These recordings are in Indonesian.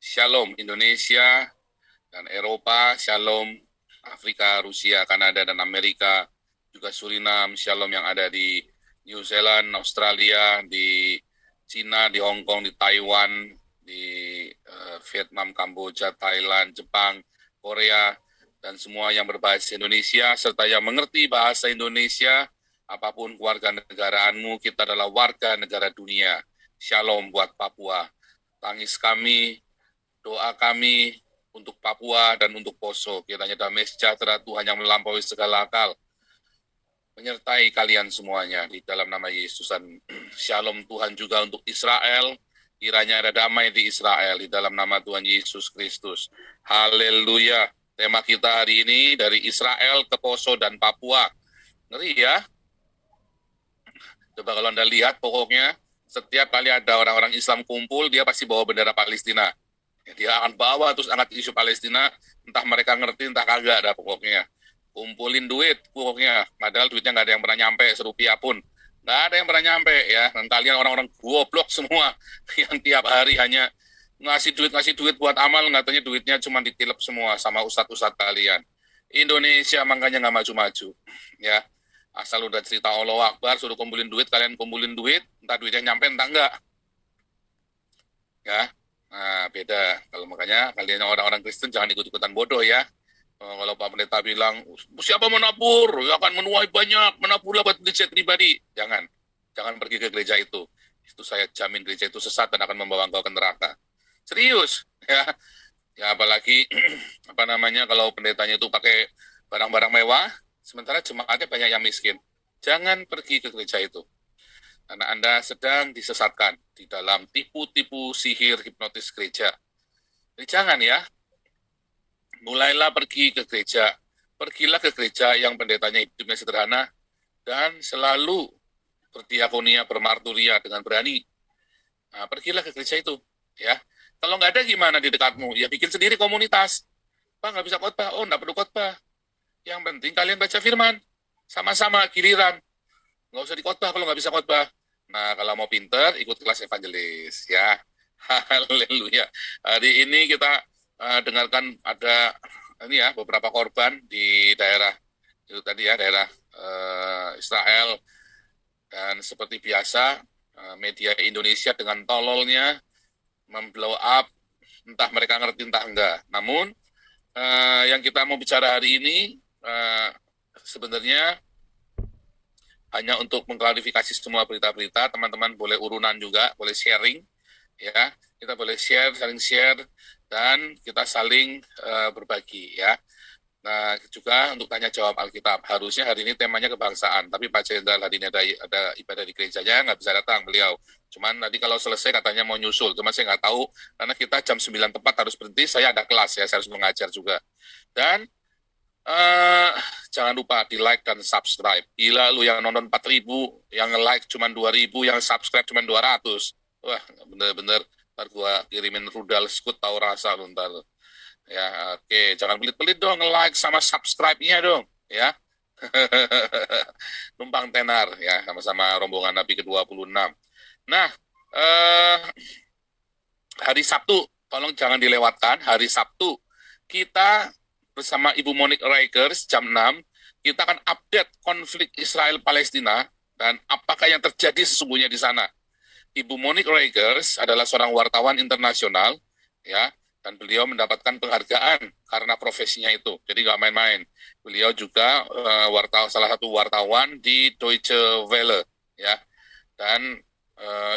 Shalom Indonesia dan Eropa, Shalom Afrika, Rusia, Kanada, dan Amerika, juga Suriname, Shalom yang ada di New Zealand, Australia, di Cina, di Hong Kong, di Taiwan, di Vietnam, Kamboja, Thailand, Jepang, Korea, dan semua yang berbahasa Indonesia, serta yang mengerti bahasa Indonesia, apapun kewarganegaraanmu, kita adalah warga negara dunia. Shalom buat Papua. Tangis kami, doa kami untuk Papua dan untuk Poso. Kiranya damai sejahtera Tuhan yang melampaui segala akal menyertai kalian semuanya di dalam nama Yesus. Dan shalom Tuhan juga untuk Israel. Kiranya ada damai di Israel di dalam nama Tuhan Yesus Kristus. Haleluya. Tema kita hari ini dari Israel ke Poso dan Papua. Ngeri ya. Coba kalau Anda lihat, pokoknya setiap kali ada orang-orang Islam kumpul, dia pasti bawa bendera Palestina. Dia akan bawa terus angkat isu Palestina, entah mereka ngerti, entah kagak ada pokoknya. Kumpulin duit pokoknya, padahal duitnya nggak ada yang pernah nyampe, serupiah pun. Nggak ada yang pernah nyampe ya, dan kalian orang-orang goblok semua yang tiap hari hanya ngasih duit buat amal, katanya duitnya cuma ditilep semua sama ustadz-ustadz kalian. Indonesia makanya nggak maju-maju, ya. Asal udah cerita Allah Akbar, suruh kumpulin duit, kalian kumpulin duit, entah duitnya nyampe, entah enggak. Ya, nah beda. Kalau makanya kalian orang-orang Kristen jangan ikut-ikutan bodoh ya. Kalau Pak Pendeta bilang, siapa menabur, ya akan menuai banyak, menaburlah buat gereja pribadi. Jangan pergi ke gereja itu. Itu saya jamin gereja itu sesat dan akan membawa engkau ke neraka. Serius, ya. Ya apalagi apa namanya kalau pendetanya itu pakai barang-barang mewah, sementara jemaatnya banyak yang miskin. Jangan pergi ke gereja itu. Karena Anda sedang disesatkan di dalam tipu-tipu sihir hipnotis gereja. Jadi jangan ya, mulailah pergi ke gereja. Pergilah ke gereja yang pendetanya hidupnya sederhana dan selalu berdiakonia, bermarturia dengan berani. Nah, pergilah ke gereja itu, ya. Kalau nggak ada gimana di dekatmu? Ya bikin sendiri komunitas. Pak nggak bisa khotbah, oh nggak perlu khotbah. Yang penting kalian baca firman, sama-sama giliran. Nggak usah dikhotbah kalau nggak bisa khotbah. Nah, kalau mau pinter, ikut kelas evangelis, ya. Haleluya. Hari ini kita dengarkan ada ini ya beberapa korban di daerah itu tadi ya daerah Israel, dan seperti biasa media Indonesia dengan tololnya memblow up, entah mereka ngerti entah enggak. Namun yang kita mau bicara hari ini sebenarnya hanya untuk mengklarifikasi semua berita-berita. Teman-teman boleh urunan juga, boleh sharing, ya. Kita boleh saling share, dan kita saling berbagi, ya. Nah, juga untuk tanya jawab Alkitab. Harusnya hari ini temanya kebangsaan, tapi Pak Jenderal hari ini ada ibadah di gerejanya, nggak bisa datang beliau. Cuman tadi kalau selesai katanya mau nyusul, cuma saya nggak tahu, karena kita jam 9 tepat harus berhenti, saya ada kelas ya, saya harus mengajar juga. Dan jangan lupa di like dan subscribe. Gila lu yang nonton 4.000, yang like cuma 2.000, yang subscribe cuma 200. Wah, bener-bener ntar gua kirimin rudal skut tahu rasa lu ntar. Ya, oke, jangan pelit-pelit dong like sama subscribe-nya dong, ya. Numpang tenar ya sama-sama rombongan Nabi ke-26. Nah, hari Sabtu, tolong jangan dilewatkan. Hari Sabtu kita bersama Ibu Monique Rikers jam 6, kita akan update konflik Israel-Palestina dan apakah yang terjadi sesungguhnya di sana. Ibu Monique Rikers adalah seorang wartawan internasional, ya, dan beliau mendapatkan penghargaan karena profesinya itu. Jadi nggak main-main. Beliau juga salah satu wartawan di Deutsche Welle, ya. Dan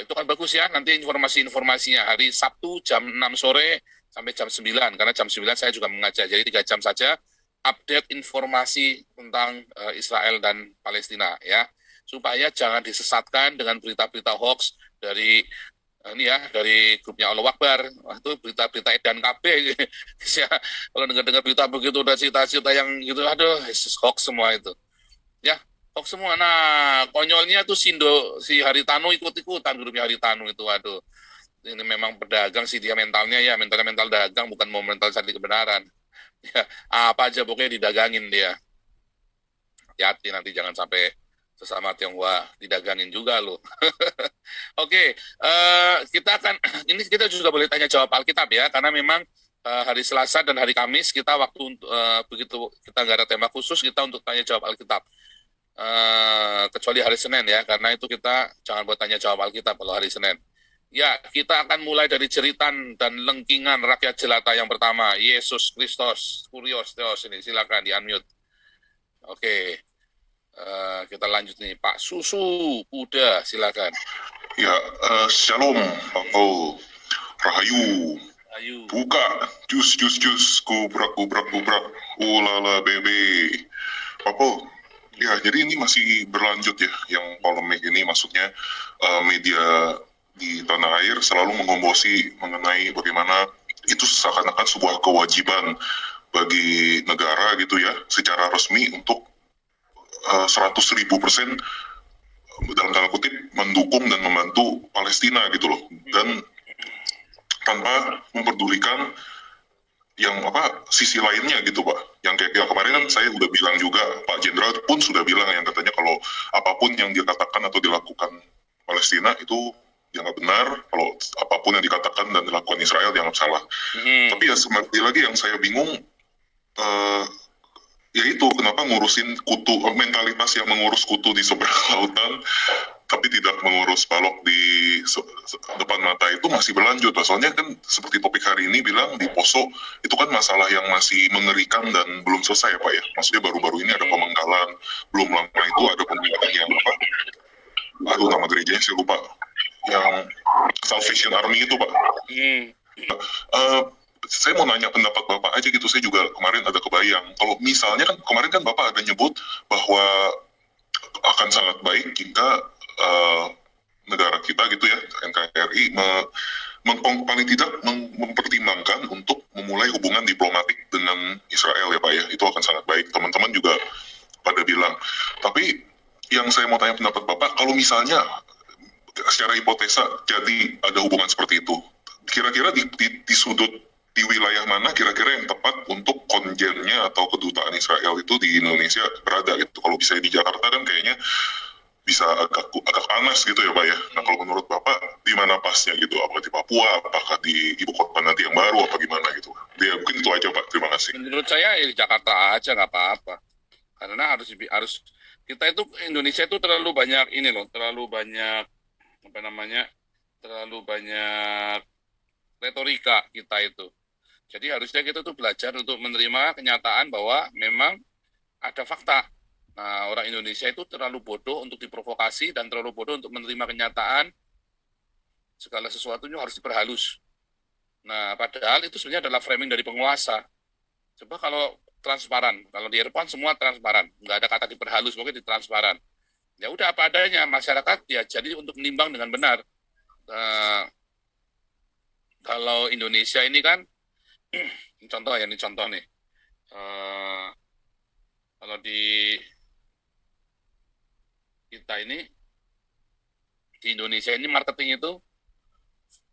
itu kan bagus ya, nanti informasi-informasinya hari Sabtu jam 6 sore sampai jam 9, karena jam 9 saya juga mengajar, jadi 3 jam saja update informasi tentang Israel dan Palestina, ya, supaya jangan disesatkan dengan berita-berita hoax dari ini ya, dari grupnya Allah Akbar. Wah, itu berita-berita edan KB. Ya, kalau dengar-dengar berita begitu, udah cerita-cerita yang gitu, aduh, hoax semua itu. Ya, hoax semua. Nah, konyolnya tuh si Haritanu ikut-ikutan, grupnya Haritanu itu, aduh. Ini memang pedagang sih dia mentalnya ya, mental dagang, bukan mau mental cari kebenaran. Ya, apa aja pokoknya didagangin dia. Hati-hati nanti jangan sampai sesama Tionghoa didagangin juga loh. Oke, kita akan ini kita juga boleh tanya jawab Alkitab ya, karena memang hari Selasa dan hari Kamis kita waktu untuk begitu kita nggak ada tema khusus kita untuk tanya jawab Alkitab. Kecuali hari Senin ya, karena itu kita jangan buat tanya jawab Alkitab kalau hari Senin. Ya, kita akan mulai dari jeritan dan lengkingan rakyat jelata yang pertama, Yesus Kristus, Kurios Theos ini, silakan di-unmute. Oke. Kita lanjut nih, Pak Susu Kuda, silakan. Ya, shalom, Bapak Rahayu. Ayo. Buka, jus, kubrak, ulala bebe. Bapak, ya jadi ini masih berlanjut ya, yang polemik ini maksudnya media di tanah air selalu menggembosi mengenai bagaimana itu seakan-akan sebuah kewajiban bagi negara gitu ya, secara resmi untuk 100.000% dalam tanda kutip mendukung dan membantu Palestina gitu loh, dan tanpa memperdulikan yang sisi lainnya gitu Pak. Yang kayak kemarin kan saya udah bilang juga, Pak Jenderal pun sudah bilang yang katanya kalau apapun yang dikatakan atau dilakukan Palestina itu dianggap benar, kalau apapun yang dikatakan dan dilakukan Israel dianggap salah. Tapi ya sekali lagi yang saya bingung yaitu kenapa ngurusin kutu, mentalitas yang mengurus kutu di seberang lautan tapi tidak mengurus balok di depan mata itu masih berlanjut. Soalnya kan seperti topik hari ini bilang di Poso itu kan masalah yang masih mengerikan dan belum selesai ya Pak ya. Maksudnya baru-baru ini ada pemenggalan, belum lama itu ada pemenggalan yang nama gerejanya saya lupa, yang Salvation Army itu Pak. Saya mau nanya pendapat Bapak aja gitu, saya juga kemarin ada kebayang, kalau misalnya kan kemarin kan Bapak ada nyebut bahwa akan sangat baik jika negara kita gitu ya, NKRI paling tidak mempertimbangkan untuk memulai hubungan diplomatik dengan Israel ya Pak ya, itu akan sangat baik, teman-teman juga pada bilang. Tapi yang saya mau tanya pendapat Bapak, kalau misalnya secara hipotesa jadi ada hubungan seperti itu, kira-kira di sudut di wilayah mana kira-kira yang tepat untuk konjennya atau kedutaan Israel itu di Indonesia berada gitu. Kalau bisa di Jakarta kan kayaknya bisa agak panas gitu ya Pak ya. Nah kalau menurut Bapak di mana pasnya gitu? Apakah di Papua, apakah di ibu kota nanti yang baru, apa gimana gitu? Ya mungkin itu aja Pak, terima kasih. Menurut saya di Jakarta aja nggak apa-apa. Karena harus kita itu Indonesia itu terlalu banyak ini loh, terlalu banyak retorika kita itu. Jadi harusnya kita tuh belajar untuk menerima kenyataan bahwa memang ada fakta. Nah, orang Indonesia itu terlalu bodoh untuk diprovokasi dan terlalu bodoh untuk menerima kenyataan segala sesuatunya harus diperhalus. Nah, padahal itu sebenarnya adalah framing dari penguasa. Coba kalau transparan, kalau di Eropa semua transparan, nggak ada kata diperhalus, mungkin ditransparan. Ya udah apa adanya, masyarakat ya jadi untuk menimbang dengan benar. Kalau Indonesia ini kan contoh nih. Kalau di kita ini di Indonesia ini marketing itu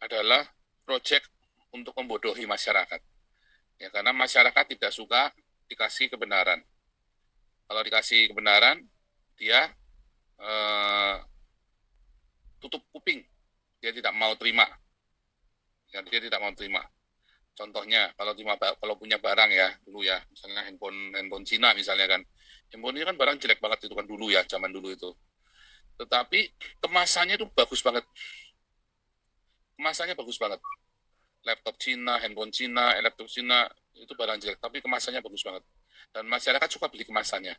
adalah proyek untuk membodohi masyarakat. Ya karena masyarakat tidak suka dikasih kebenaran. Kalau dikasih kebenaran, dia tutup kuping. Dia tidak mau terima. Ya, dia tidak mau terima. Contohnya kalau punya barang ya dulu ya, misalnya handphone Cina misalnya kan, handphone ini kan barang jelek banget itu kan dulu ya, zaman dulu itu. Tetapi kemasannya itu bagus banget. Laptop Cina, handphone Cina, elektronik Cina itu barang jelek, tapi kemasannya bagus banget. Dan masyarakat suka beli kemasannya.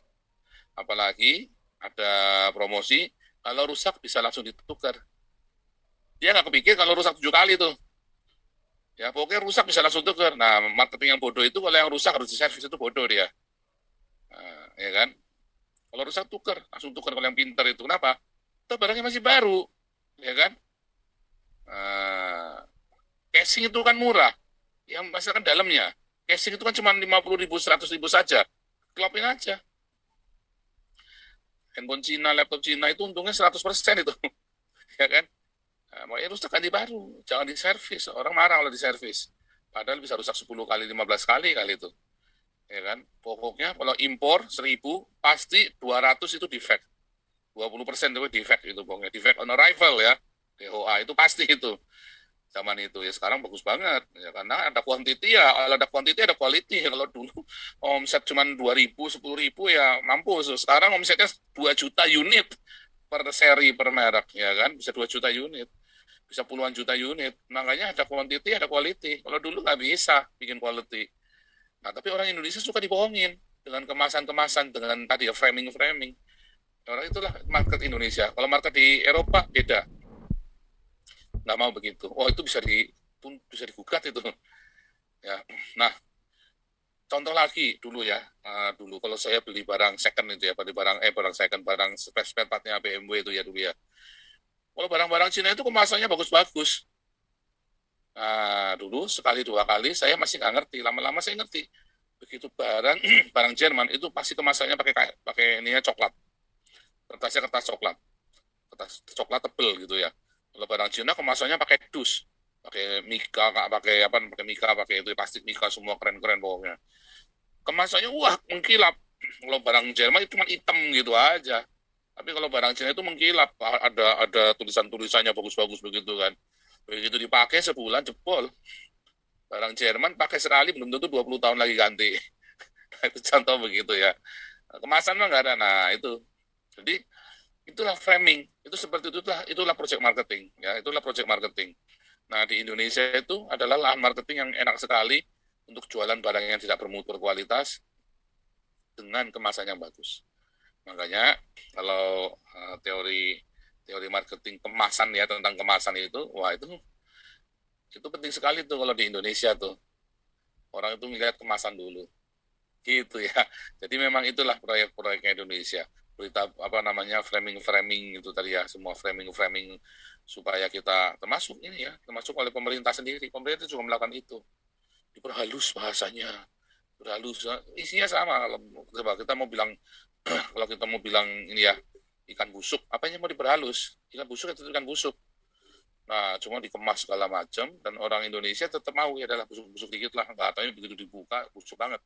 Apalagi ada promosi, kalau rusak bisa langsung ditukar. Dia nggak kepikir kalau rusak 7 kali tuh. Ya pokoknya rusak bisa langsung tukar. Nah marketing yang bodoh itu kalau yang rusak harus diservis itu bodoh dia. Nah, ya kan? Kalau rusak langsung tukar kalau yang pintar itu. Kenapa? Itu barangnya masih baru, ya kan? Casing itu kan murah. Yang masalah kan dalamnya. Casing itu kan cuma 50.000, 100.000 saja. Kelopin aja. Handphone Cina, laptop Cina itu untungnya 100% itu. Ya kan? Nah, makanya rusak ganti baru, jangan diservis. Orang marah kalau diservis. Padahal bisa rusak 10 kali, 15 kali itu. Ya kan? Pokoknya kalau impor 1.000, pasti 200 itu defect. 20% itu defect itu pokoknya. Defect on arrival ya. DOA itu pasti itu. Zaman itu ya sekarang bagus banget ya karena ada quantity ya, ada quantity ada quality. Kalau dulu omset cuma 2.000 10.000 ya mampus. Sekarang omsetnya 2 juta unit per seri per merek ya kan, bisa 2 juta unit, bisa puluhan juta unit. Makanya ada quantity ada quality. Kalau dulu nggak bisa bikin quality. Nah tapi orang Indonesia suka dibohongin dengan kemasan-kemasan, dengan tadi ya framing-framing. Orang itulah market Indonesia. Kalau market di Eropa beda, nggak mau begitu. Oh itu bisa digugat itu. Ya, nah contoh lagi dulu ya, dulu kalau saya beli barang second itu ya, barang second, barang spare partnya BMW itu ya dulu ya. Kalau barang-barang Cina itu kemasannya bagus-bagus. Nah dulu sekali dua kali saya masih nggak ngerti, lama-lama saya ngerti. Begitu barang barang Jerman itu pasti kemasannya pakai ininya coklat, kertasnya kertas coklat tebel gitu ya. Kalau barang Cina kemasannya pakai dus, pakai mika, pakai mika, pakai itu plastik mika semua keren-keren pokoknya. Kemasannya wah mengkilap. Kalau barang Jerman itu cuma hitam gitu aja. Tapi kalau barang Cina itu mengkilap, ada tulisan-tulisannya bagus-bagus begitu kan. Begitu dipakai sebulan jebol. Barang Jerman pakai sekali belum tentu 20 tahun lagi ganti. Itu contoh begitu ya. Kemasan mah nggak ada. Nah itu. Jadi itulah framing. Itulah project marketing. Ya, itulah project marketing. Nah di Indonesia itu adalah lahan marketing yang enak sekali untuk jualan barang yang tidak bermutu berkualitas dengan kemasan yang bagus. Makanya kalau teori marketing kemasan ya, tentang kemasan itu, wah itu penting sekali tuh kalau di Indonesia tuh. Orang itu melihat kemasan dulu. Gitu ya. Jadi memang itulah proyek-proyeknya Indonesia. Berita framing itu tadi ya, semua framing supaya kita termasuk oleh pemerintah sendiri. Pemerintah juga melakukan itu. Diperhalus bahasanya. Berhalus, isinya sama. Kalau kita mau bilang kalau kita mau bilang ini ya, ikan busuk, apanya mau diperhalus? Ikan busuk itu ikan busuk. Nah, cuma dikemas segala macam dan orang Indonesia tetap mau ya adalah busuk-busuk dikit lah. Nggak tahu begitu dibuka busuk banget.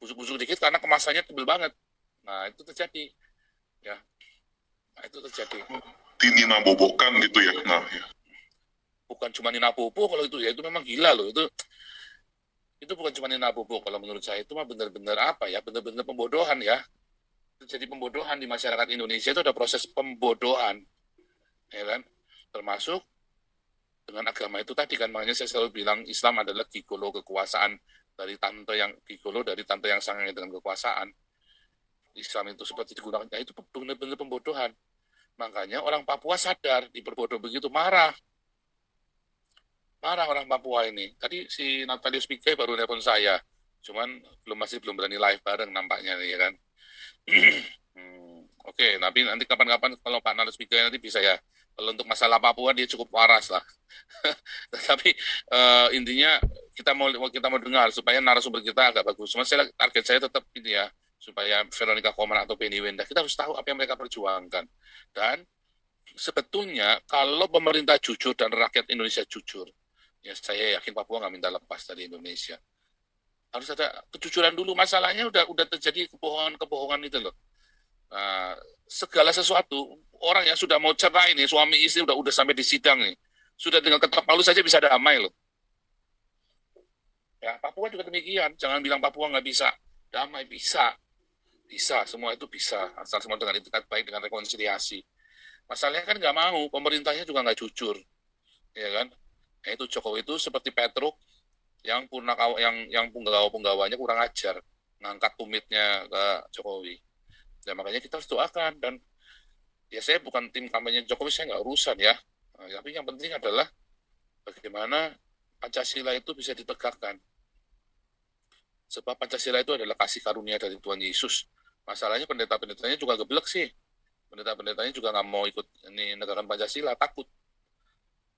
Busuk-busuk dikit karena kemasannya tebel banget. Nah, itu terjadi. Ya. Nah, itu terjadi. Nina bobokan gitu ya. Nah, ya. Bukan cuma Nina Bobo kalau itu ya, itu memang gila loh. Itu bukan cuma Nina Bobo kalau menurut saya, itu mah benar-benar benar-benar pembodohan ya. Terjadi pembodohan di masyarakat Indonesia, itu ada proses pembodohan. Ya kan? Termasuk dengan agama itu tadi kan, makanya saya selalu bilang Islam adalah gigolo kekuasaan dari tante yang sangat dengan kekuasaan. Islam itu seperti digunakan, itu benar-benar pembodohan. Makanya orang Papua sadar diperbodoh begitu, marah orang Papua ini. Tadi si Natalius Pigai baru telepon saya, cuman masih belum berani live bareng nampaknya nih ya kan. Oke, nanti kapan-kapan kalau Pak Natalius Pigai nanti bisa ya. Kalau untuk masalah Papua dia cukup waras lah. Tapi intinya kita mau dengar supaya narasumber kita agak bagus. Cuma target saya tetap ini ya, supaya Veronica Koman atau Penny Wenda, kita harus tahu apa yang mereka perjuangkan. Dan sebetulnya kalau pemerintah jujur dan rakyat Indonesia jujur, ya saya yakin Papua nggak minta lepas dari Indonesia. Harus ada kejujuran dulu. Masalahnya udah terjadi kebohongan itu loh. Nah, segala sesuatu, orang yang sudah mau cerai nih, suami istri udah sampai di sidang nih, sudah dengan ketok palu saja bisa damai loh. Ya, Papua juga demikian. Jangan bilang Papua nggak bisa damai, bisa, semua itu bisa, asal semua dengan itikat baik, dengan rekonsiliasi. Masalahnya kan nggak mau, pemerintahnya juga nggak jujur, ya kan? Nah, itu Jokowi itu seperti Petruk yang punggawanya kurang ajar, ngangkat tumitnya ke Jokowi. Ya makanya kita harus doakan, dan ya saya bukan tim kampanye Jokowi, saya nggak urusan ya. Nah, tapi yang penting adalah bagaimana Pancasila itu bisa ditegakkan. Sebab Pancasila itu adalah kasih karunia dari Tuhan Yesus. Masalahnya pendeta-pendetanya juga geblek sih. Pendeta-pendetanya juga nggak mau ikut ini negarakan Pancasila, takut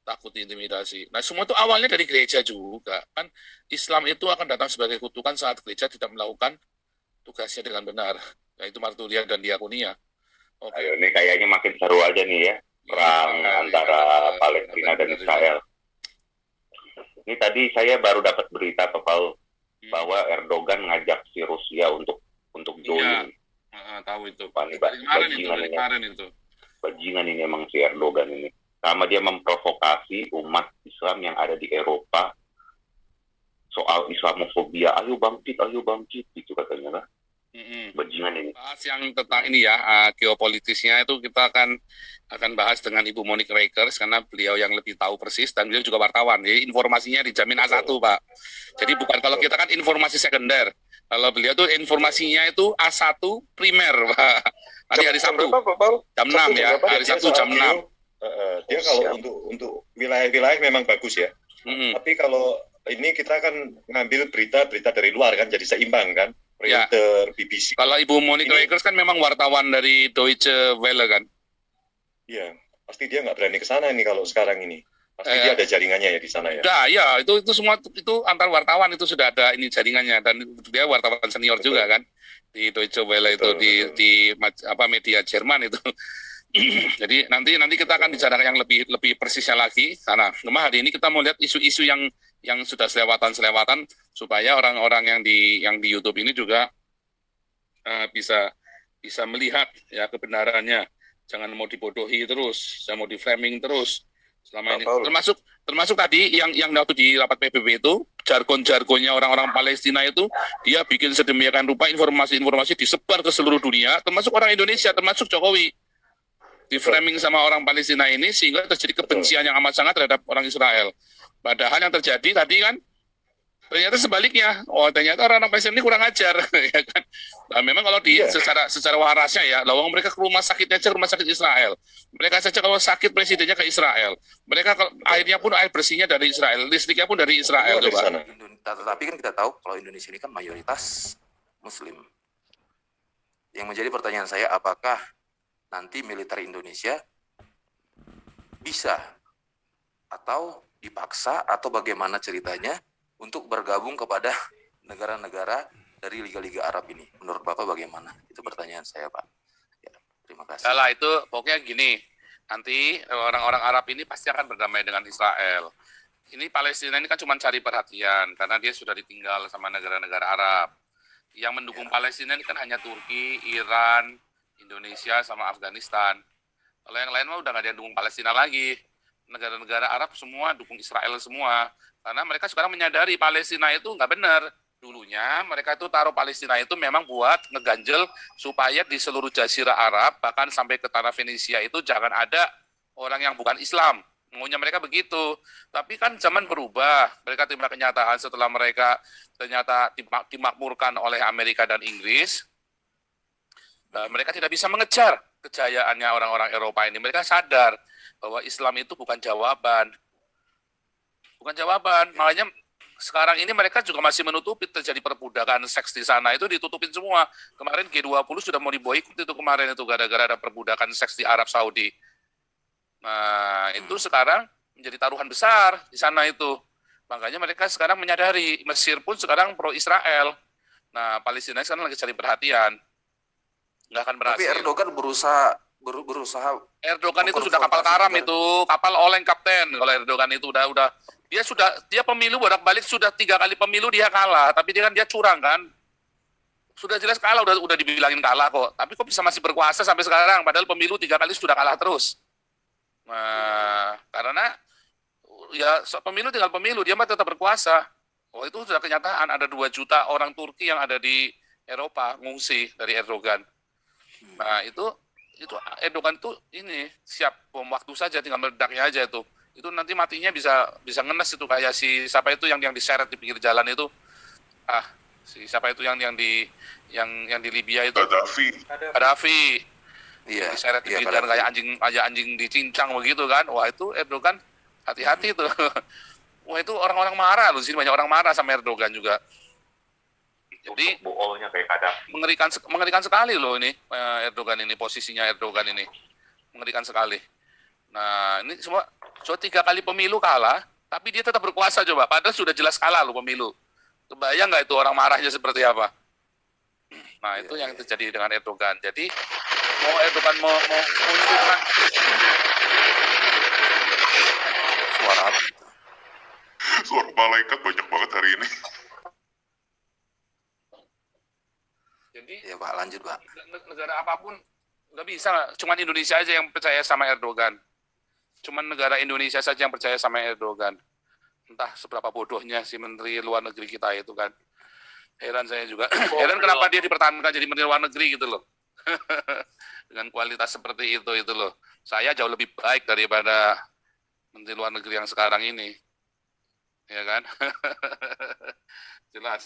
diintimidasi. Nah semua itu awalnya dari gereja juga kan. Islam itu akan datang sebagai kutukan saat gereja tidak melakukan tugasnya dengan benar, yaitu marturia dan diakonia. Okay. Ayo, ini kayaknya makin seru aja nih ya, perang antara Palestina dan Israel. Ini tadi saya baru dapat berita, Pak Paul, bahwa Erdogan ngajak si Rusia untuk join. Tahu itu. Wah, ini Dari kemarin itu, bajingan dari ini. kemarin itu. Bajingan ini emang si Erdogan ini. Sama dia memprovokasi umat Islam yang ada di Eropa soal Islamofobia. Ayo bangkit, gitu katanya lah. Bajingan ini. Bahas yang tentang ini ya, geopolitisnya itu kita akan bahas dengan Ibu Monique Reikers karena beliau yang lebih tahu persis dan beliau juga wartawan. Jadi informasinya dijamin A1, Pak. Jadi bukan, kalau kita kan informasi sekunder. Kalau beliau tuh informasinya itu A1 primer, Pak. Nanti hari Sabtu. Jam 6 ya, hari Sabtu jam 6. Dia kalau untuk wilayah-wilayah memang bagus ya. Tapi kalau ini kita kan ngambil berita-berita dari luar kan, jadi seimbang kan. Reuters, BBC. Kalau Ibu Monique Reikers kan memang wartawan dari Deutsche Welle kan. Iya, pasti dia nggak berani ke sana ini kalau sekarang ini. Pasti dia ada jaringannya ya di sana ya. Ya, itu semua itu antar wartawan itu sudah ada ini jaringannya, dan dia wartawan senior juga kan di Deutsche Welle itu, di media Jerman itu. Jadi nanti kita akan bicara yang lebih persisnya lagi. Karena cuma hari ini kita mau lihat isu-isu yang sudah selewatan supaya orang-orang yang di YouTube ini juga bisa melihat ya kebenarannya. Jangan mau dibodohi terus, jangan mau di framing terus selama ini. Termasuk tadi yang waktu di rapat PBB itu jargon-jargonnya orang-orang Palestina itu, dia bikin sedemikian rupa informasi-informasi disebar ke seluruh dunia, termasuk orang Indonesia, termasuk Jokowi. Di framing sama orang Palestina ini sehingga terjadi kebencian yang amat sangat terhadap orang Israel. Padahal yang terjadi tadi kan ternyata sebaliknya. Oh, ternyata orang Palestina ini kurang ajar, ya kan. Nah, memang kalau secara warasnya ya, lawang mereka ke rumah sakit aja, rumah sakit Israel. Mereka saja kalau sakit presidennya ke Israel. Mereka airnya pun air bersihnya dari Israel, listriknya pun dari Israel. Coba. Tetapi kan kita tahu kalau Indonesia ini kan mayoritas Muslim. Yang menjadi pertanyaan saya, apakah nanti militer Indonesia bisa atau dipaksa atau bagaimana ceritanya untuk bergabung kepada negara-negara dari Liga-Liga Arab ini? Menurut Bapak bagaimana? Itu pertanyaan saya, Pak. Ya, terima kasih. Salah itu pokoknya gini, nanti orang-orang Arab ini pasti akan berdamai dengan Israel. Ini Palestina ini kan cuma cari perhatian karena dia sudah ditinggal sama negara-negara Arab. Yang mendukung Palestina ini kan hanya Turki, Iran, Indonesia sama Afghanistan. Kalau yang lain mah udah nggak ada yang dukung Palestina lagi. Negara-negara Arab semua dukung Israel semua. Karena mereka sekarang menyadari Palestina itu nggak benar. Dulunya mereka itu taruh Palestina itu memang buat ngeganjel supaya di seluruh jazirah Arab, bahkan sampai ke tanah Venesia itu jangan ada orang yang bukan Islam. Maunya mereka begitu. Tapi kan zaman berubah. Mereka terima kenyataan setelah mereka ternyata dimakmurkan oleh Amerika dan Inggris. Mereka tidak bisa mengejar kejayaannya orang-orang Eropa ini. Mereka sadar bahwa Islam itu bukan jawaban. Makanya sekarang ini mereka juga masih menutupi terjadi perbudakan seks di sana. Itu ditutupin semua. Kemarin G20 sudah mau diboikot itu kemarin itu gara-gara ada perbudakan seks di Arab Saudi. Nah, itu sekarang menjadi taruhan besar di sana itu. Makanya mereka sekarang menyadari, Mesir pun sekarang pro-Israel. Nah, Palestina sekarang lagi cari perhatian. Nggak akan berhasil. Tapi Erdogan berusaha Erdogan itu sudah kapal karam itu, kapal oleng kapten. Kalau Erdogan itu udah dia pemilu bolak-balik sudah 3 kali pemilu dia kalah, tapi dia curang kan. Sudah jelas kalah, udah dibilangin kalah kok. Tapi kok bisa masih berkuasa sampai sekarang padahal pemilu 3 kali sudah kalah terus. Nah, karena ya pemilu tinggal pemilu, dia mah tetap berkuasa. Oh, itu sudah kenyataan, ada 2 juta orang Turki yang ada di Eropa ngungsi dari Erdogan. Nah, itu Erdogan tuh ini siap bom waktu saja, tinggal meledaknya aja itu. Itu nanti matinya bisa ngenes itu kayak si siapa itu yang diseret di pinggir jalan itu. Si siapa itu yang di Libya itu. Gaddafi. Iya. Diseret di pinggir jalan kayak anjing dicincang begitu kan. Wah, itu Erdogan hati-hati itu. Wah, itu orang-orang marah loh, sini banyak orang marah sama Erdogan juga. Jadi boolnya kayak Gaddafi. Mengerikan sekali loh ini Erdogan ini, posisinya Erdogan ini mengerikan sekali. Nah, ini semua 3 kali pemilu kalah, tapi dia tetap berkuasa coba. Padahal sudah jelas kalah loh pemilu. Kebayang nggak itu orang marahnya seperti apa? Nah, itu yang terjadi dengan Erdogan. Jadi mau Erdogan mau menunjukkan Suara malaikat banyak banget hari ini. Jadi ya Ya Pak, lanjut Pak. Negara apapun nggak bisa, cuman Indonesia aja yang percaya sama Erdogan. Cuman negara Indonesia saja yang percaya sama Erdogan. Entah seberapa bodohnya si Menteri Luar Negeri kita itu kan. Heran saya juga. Heran kenapa dia dipertahankan jadi Menteri Luar Negeri gitu loh. Dengan kualitas seperti itu loh. Saya jauh lebih baik daripada Menteri Luar Negeri yang sekarang ini. Ya kan? Jelas.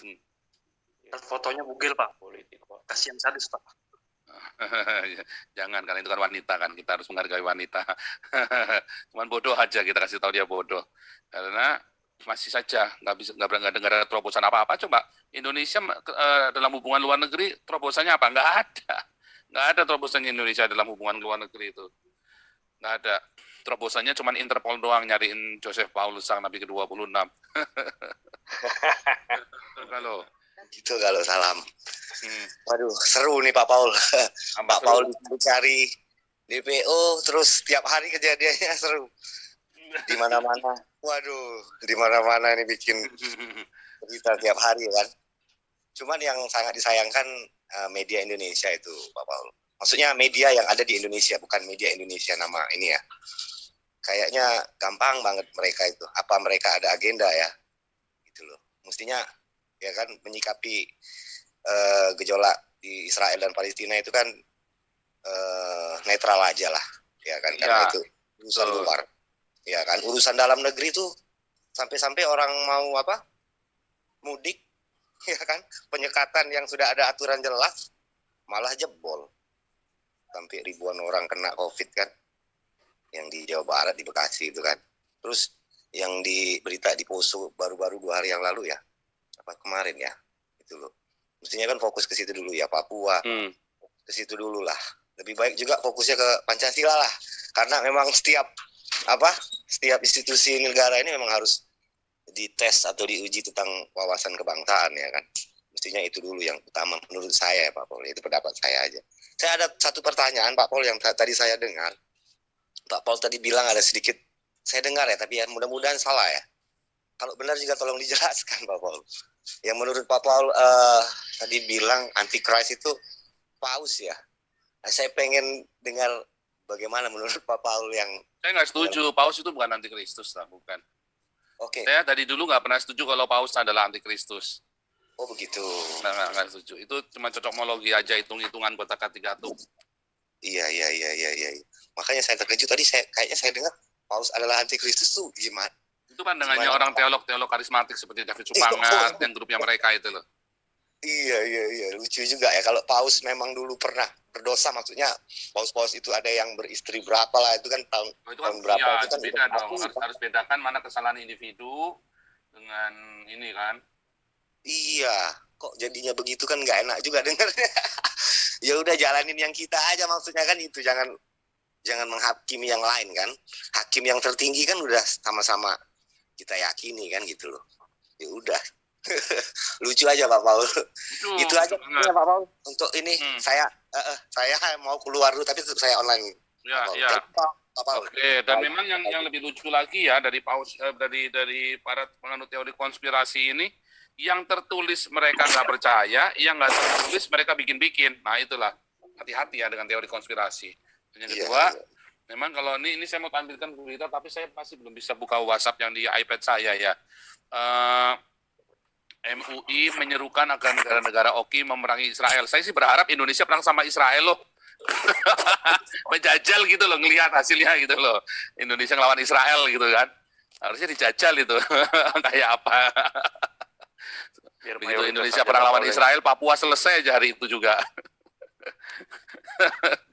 Fotonya bugil Pak. Politik Pak. Kasihan sadis Pak. Jangan, karena itu kan wanita kan, kita harus menghargai wanita. Cuman bodoh aja, kita kasih tahu dia bodoh. Karena masih saja nggak ada terobosan apa-apa. Coba Indonesia dalam hubungan luar negeri terobosannya apa? Nggak ada terobosannya Indonesia dalam hubungan luar negeri itu. Nggak ada. Terobosannya cuman Interpol doang nyariin Joseph Paulus sang Nabi ke-26. Kalau gitu kalau salam. Waduh, seru nih Pak Paul. Pak Paul dicari DPO terus tiap hari kejadiannya seru. Di mana-mana. Waduh, di mana-mana ini bikin berita tiap hari kan. Cuman yang sangat disayangkan media Indonesia itu Pak Paul. Maksudnya media yang ada di Indonesia, bukan media Indonesia nama ini ya. Kayaknya gampang banget mereka itu. Apa mereka ada agenda ya? Gitu loh. Mestinya ya kan menyikapi gejolak di Israel dan Palestina itu kan netral aja lah ya kan, karena itu urusan luar ya kan. Urusan dalam negeri itu sampai-sampai orang mau mudik ya kan, penyekatan yang sudah ada aturan jelas malah jebol sampai ribuan orang kena COVID kan, yang di Jawa Barat, di Bekasi itu kan. Terus yang di berita di Poso baru-baru 2 hari yang lalu ya, kemarin ya, itu loh. Mestinya kan fokus ke situ dulu ya, Papua, ke situ dulu lah. Lebih baik juga fokusnya ke Pancasila lah, karena memang setiap institusi negara ini memang harus dites atau diuji tentang wawasan kebangsaan ya kan. Mestinya itu dulu yang utama menurut saya ya Pak Paul. Itu pendapat saya aja. Saya ada satu pertanyaan Pak Paul yang tadi saya dengar. Pak Paul tadi bilang ada sedikit, saya dengar ya, tapi ya mudah-mudahan salah ya. Kalau benar juga tolong dijelaskan Pak Paul. Yang menurut Pak Paul tadi bilang antikris itu paus ya. Nah, saya pengen dengar bagaimana menurut Pak Paul yang... Saya nggak setuju, paus itu bukan antikristus lah, bukan. Oke. Saya dari dulu nggak pernah setuju kalau paus adalah antikristus. Oh begitu. Nggak setuju. Itu cuma cocokmologi aja, hitung-hitungan kotak-katik gatung. Iya. Makanya saya terkejut tadi, kayaknya saya dengar paus adalah antikristus tuh gimana? Itu pandangannya orang teolog karismatik seperti David Supangat, yang grupnya mereka itu loh. Iya, lucu juga ya. Kalau paus memang dulu pernah berdosa, maksudnya paus-paus itu ada yang beristri berapa lah, itu kan tahun berapa. Iya, itu kan beda dong. Harus bedakan mana kesalahan individu dengan ini kan. Iya, kok jadinya begitu kan nggak enak juga dengarnya. Ya udah jalanin yang kita aja, maksudnya kan itu, jangan menghakimi yang lain kan. Hakim yang tertinggi kan udah sama-sama kita yakini kan gitu loh. Ya udah. Lucu aja Pak Paul. Itu aja ya, Pak Paul. Untuk ini saya mau keluar dulu tapi saya online. Ya. Oke, dan memang yang lebih lucu lagi ya dari paus dari para penganut teori konspirasi ini, yang tertulis mereka nggak percaya, yang nggak tertulis mereka bikin-bikin. Nah itulah, hati-hati ya dengan teori konspirasi. Dan yang kedua, memang kalau ini saya mau tampilkan berita, tapi saya masih belum bisa buka WhatsApp yang di iPad saya ya. MUI menyerukan agar negara-negara OKI memerangi Israel. Saya sih berharap Indonesia perang sama Israel loh. Menjajal gitu loh, ngelihat hasilnya gitu loh. Indonesia ngelawan Israel gitu kan. Harusnya dijajal itu. Kayak apa. Begitu Indonesia perang lawan Israel, Papua selesai aja hari itu juga.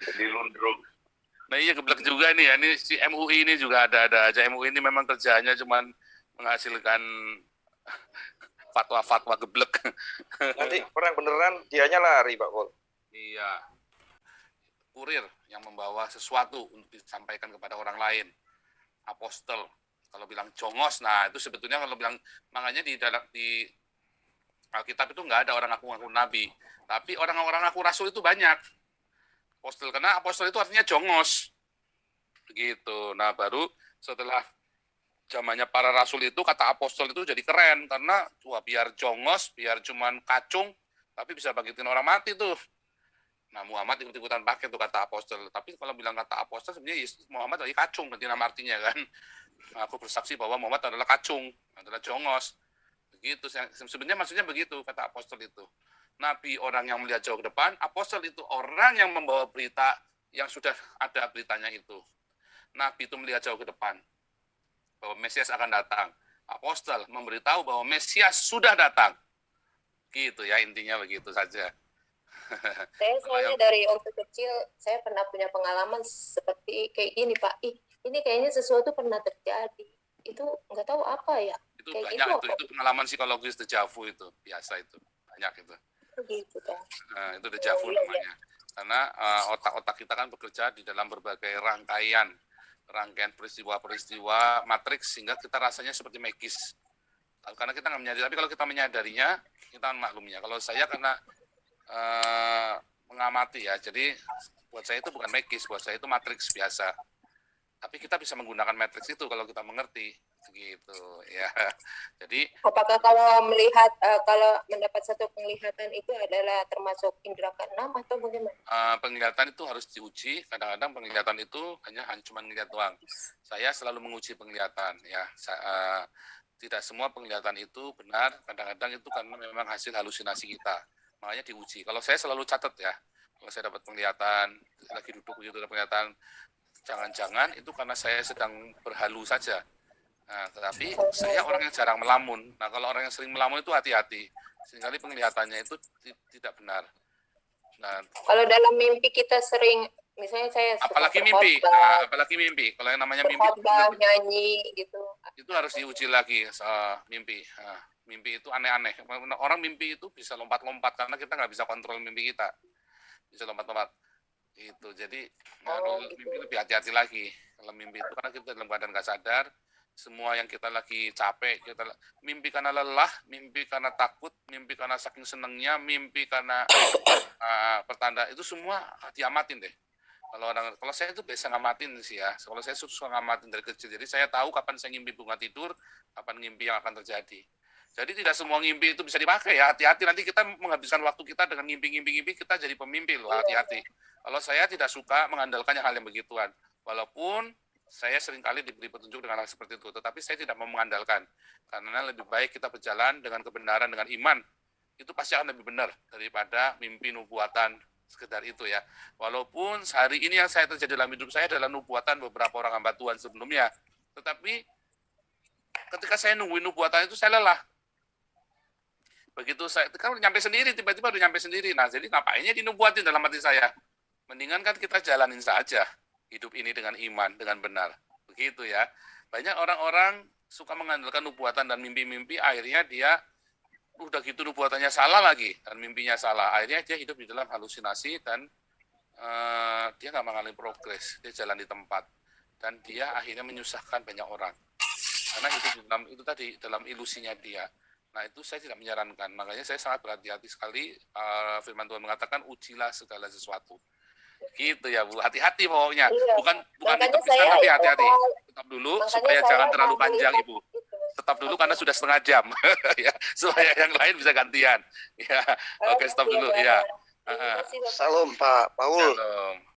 Jadi lundrung. Nah iya, geblek juga nih ya. Ini si MUI ini juga ada aja. MUI ini memang kerjanya cuman menghasilkan fatwa-fatwa geblek. Nanti perang beneran dianya lari Pak Paul. Iya. Kurir yang membawa sesuatu untuk disampaikan kepada orang lain. Apostel. Kalau bilang jongos, nah itu sebetulnya kalau bilang, makanya di Alkitab itu nggak ada orang ngaku-ngaku nabi. Tapi orang-orang ngaku rasul itu banyak. Apostel, karena apostel itu artinya jongos. Begitu. Nah baru setelah zamannya para rasul itu, kata apostol itu jadi keren, karena biar jongos, biar cuman kacung, tapi bisa bangkitin orang mati tuh. Nah, Muhammad ikut-ikutan pakai tuh kata apostol. Tapi kalau bilang kata apostol, sebenarnya Muhammad lagi kacung, nanti nama artinya kan. Aku bersaksi bahwa Muhammad adalah kacung, adalah jongos. Begitu, sebenarnya maksudnya begitu kata apostol itu. Nabi orang yang melihat jauh ke depan, apostol itu orang yang membawa berita yang sudah ada beritanya itu. Nabi itu melihat jauh ke depan, bahwa Mesias akan datang. Apostol memberitahu bahwa Mesias sudah datang. Gitu ya, intinya begitu saja. Saya soalnya dari waktu kecil, saya pernah punya pengalaman seperti kayak gini, Pak. Ini kayaknya sesuatu pernah terjadi. Itu nggak tahu apa ya. Itu kayak banyak gitu, itu pengalaman psikologis deja vu itu. Biasa itu. Banyak itu. Gitu, kan. Itu deja vu namanya. Karena otak-otak kita kan bekerja di dalam berbagai rangkaian peristiwa-peristiwa matriks, sehingga kita rasanya seperti magis. Karena kita nggak menyadari, tapi kalau kita menyadarinya, kita maklumnya. Kalau saya karena mengamati ya, jadi buat saya itu bukan magis, buat saya itu matriks biasa. Tapi kita bisa menggunakan matriks itu kalau kita mengerti, gitu ya. Jadi apakah kalau melihat, kalau mendapat satu penglihatan itu adalah termasuk indera keenam atau bagaimana? Penglihatan itu harus diuji. Kadang-kadang penglihatan itu hanya cuma ngelihat doang. Saya selalu menguji penglihatan ya. Tidak semua penglihatan itu benar. Kadang-kadang itu karena memang hasil halusinasi kita. Makanya diuji. Kalau saya selalu catat ya. Kalau saya dapat penglihatan, lagi duduk begitu ada penglihatan, jangan-jangan itu karena saya sedang berhalu saja. Nah, tetapi saya orang yang jarang melamun. Nah, kalau orang yang sering melamun itu hati-hati. Seringkali penglihatannya itu tidak benar. Nah, kalau dalam mimpi kita sering, misalnya saya suka apalagi mimpi. Kalau yang namanya mimpi nyanyi gitu. Itu harus diuji lagi mimpi. Mimpi itu aneh-aneh. Orang mimpi itu bisa lompat-lompat karena kita nggak bisa kontrol mimpi kita. Bisa lompat-lompat. Itu. Jadi mimpi lebih hati-hati lagi. Kalau mimpi itu karena kita dalam keadaan nggak sadar, semua yang kita lagi capek, kita mimpi karena lelah, mimpi karena takut, mimpi karena saking senengnya, mimpi karena pertanda, itu semua diamatin deh. Kalau saya itu biasa ngamatin sih ya. Kalau saya suka ngamatin dari kecil. Jadi saya tahu kapan saya ngimpi bunga tidur, kapan ngimpi yang akan terjadi. Jadi tidak semua ngimpi itu bisa dipakai ya. Hati-hati nanti kita menghabiskan waktu kita dengan ngimpi-ngimpi, kita jadi pemimpi loh. Hati-hati. Kalau saya tidak suka mengandalkan hal yang begituan. Walaupun saya seringkali diberi petunjuk dengan hal seperti itu, tetapi saya tidak mau mengandalkan. Karena lebih baik kita berjalan dengan kebenaran, dengan iman. Itu pasti akan lebih benar daripada mimpi nubuatan sekedar itu ya. Walaupun hari ini yang saya terjadi dalam hidup saya adalah nubuatan beberapa orang hamba Tuhan sebelumnya. Tetapi ketika saya nungguin nubuatan itu saya lelah. Begitu saya kan nyampe sendiri, tiba-tiba udah nyampe sendiri. Nah, jadi ngapainnya dinubuatin dalam hati saya? Mendingan kan kita jalanin saja hidup ini dengan iman, dengan benar. Begitu ya. Banyak orang-orang suka mengandalkan nubuatan dan mimpi-mimpi, akhirnya dia udah gitu nubuatannya salah lagi dan mimpinya salah. Akhirnya dia hidup di dalam halusinasi dan dia nggak mengalami progres. Dia jalan di tempat dan dia akhirnya menyusahkan banyak orang. Karena itu tadi dalam ilusinya dia. Nah, itu saya tidak menyarankan. Makanya saya sangat berhati-hati sekali. Firman Tuhan mengatakan, ujilah segala sesuatu. Gitu ya, Bu. Hati-hati pokoknya. Iya. Bukan Makanya ditepis, tapi hati-hati. Tetap dulu, makanya supaya saya jangan terlalu mau panjang, melihat Ibu. itu. Tetap dulu karena sudah setengah jam. Ya, supaya yang lain bisa gantian. Ya, oke, stop dulu. Ya. Terima kasih, Bapak. Salam Pak Paul. Shalom.